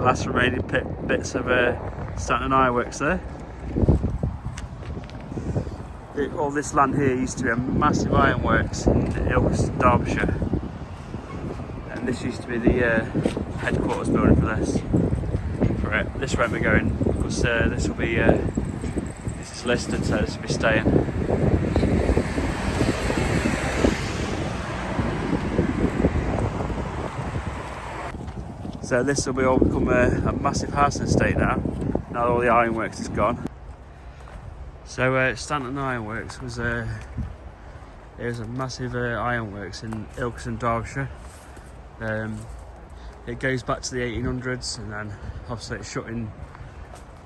last remaining bits of Stanton Ironworks there. All this land here used to be a massive ironworks in Ilkeston, Derbyshire, and this used to be the headquarters building for this. For it, this won't be going because this will be this is listed, so this will be staying. So this will be all become a massive housing estate now all the ironworks is gone. So Stanton Ironworks was it was a massive ironworks in Ilkeston, Derbyshire. It goes back to the 1800s, and then obviously it shut in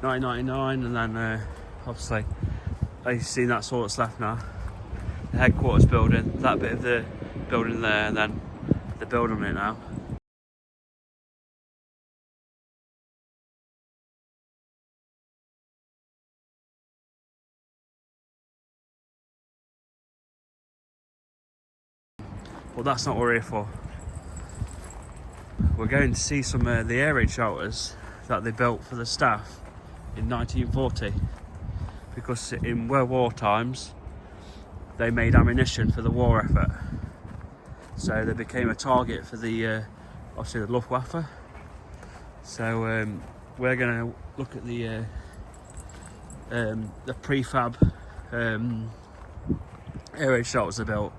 1999, and then obviously you've seen that's all that's left now. The headquarters building, that bit of the building there, and then the building on it now. But that's not what we're here for. We're going to see some of the air raid shelters that they built for the staff in 1940, because in World War times they made ammunition for the war effort, so they became a target for the obviously the Luftwaffe. So we're going to look at the prefab air raid shelters they built,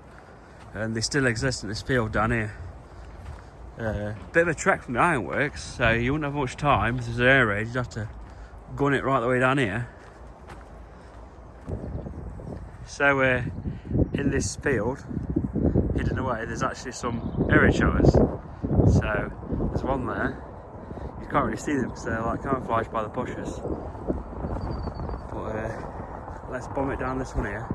and they still exist in this field down here. Bit of a trek from the ironworks, so you wouldn't have much time. If there's an air raid, you'd have to gun it right the way down here. So in this field, hidden away, there's actually some air raid shelters. So there's one there. You can't really see them because they're like camouflaged by the bushes. But let's bomb it down this one here.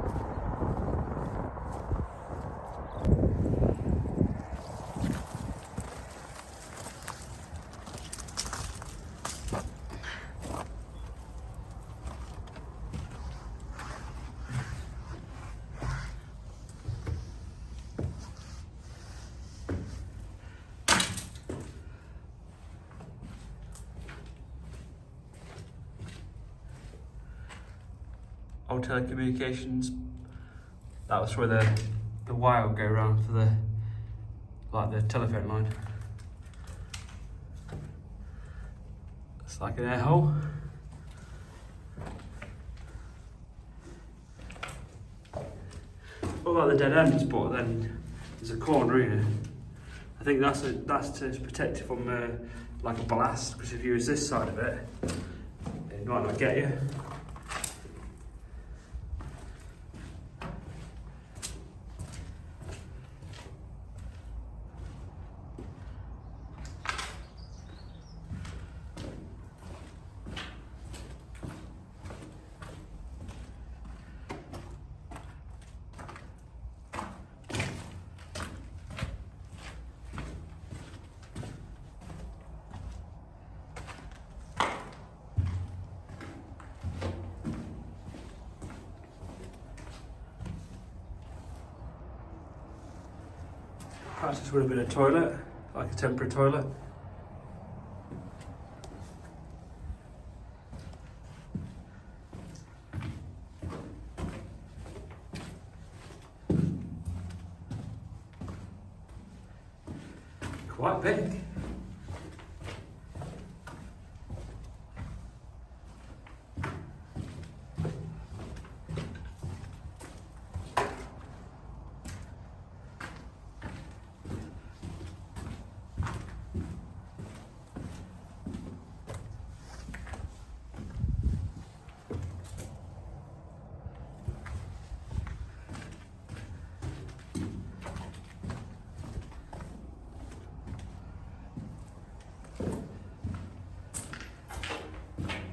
Old telecommunications, that was where the wire would go around for the telephone line. It's like an air hole. All like the dead ends, but then there's a corner here. I think that's to protect it from like a blast, because if you use this side of it, it might not get you. Perhaps this would have been a toilet, like a temporary toilet. Quite big.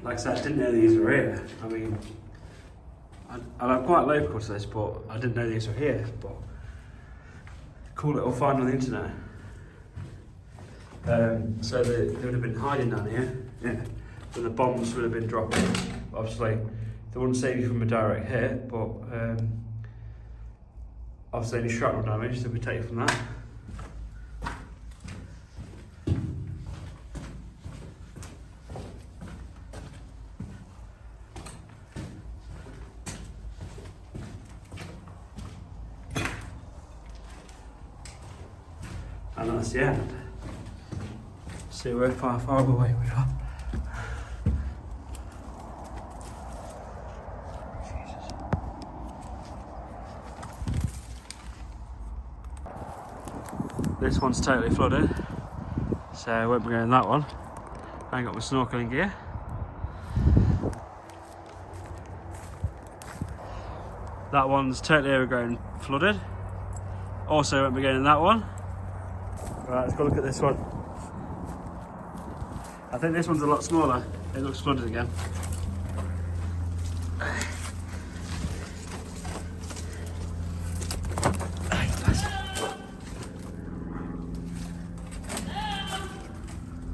Like I said, I didn't know these were here. I mean, I'm quite local to this, but I didn't know these were here. But cool little find on the internet. So they would have been hiding down here. Yeah, so the bombs would have been dropping. Obviously, they wouldn't save you from a direct hit, but obviously any shrapnel damage they would take from that. almost the end. See how far away we are. Jesus. This one's totally flooded, so I won't be going in that one. I ain't got my snorkeling gear. That one's totally overgrown, flooded. Also won't be going in that one. Right, let's go look at this one. I think this one's a lot smaller. It looks flooded again.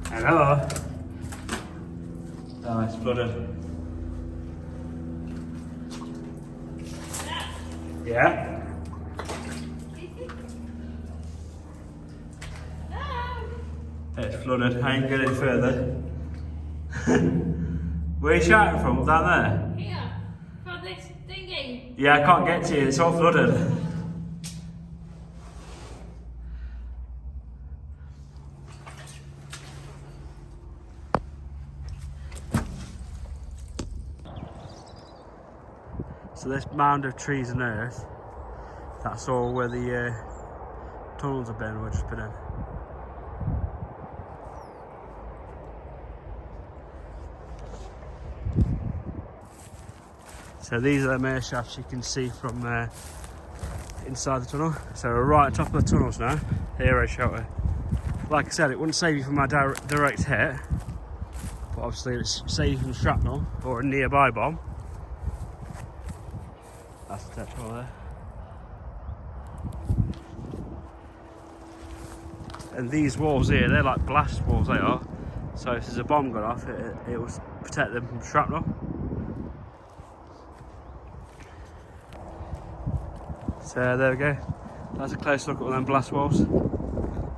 Hello. Oh, it's flooded. Yeah? It's flooded. I ain't going any further. Where are you shouting from? Down there? Here, from this thingy. Yeah, I can't get to you. It's all flooded. So this mound of trees and earth, that's all where the tunnels have been, we've just been in. So these are the mere shafts you can see from inside the tunnel. So we're right on top of the tunnels now, the aero shelter. Like I said, it wouldn't save you from my direct hit, but obviously it'd save you from shrapnel or a nearby bomb. That's the touch hole there. And these walls here, they're like blast walls, they are. So if there's a bomb going off, it will protect them from shrapnel. So there we go. That's a close look at one of them blast walls.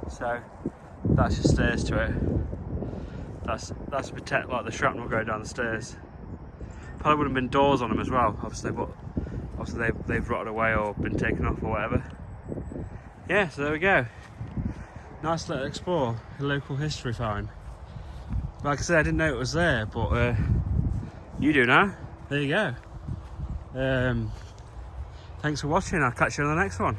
So that's your stairs to it. That's to protect like the shrapnel going down the stairs. Probably would have been doors on them as well, obviously, but obviously they've rotted away or been taken off or whatever. Yeah, so there we go. Nice little explore, a local history find. Like I said, I didn't know it was there, but you do now. There you go. Thanks for watching. I'll catch you on the next one.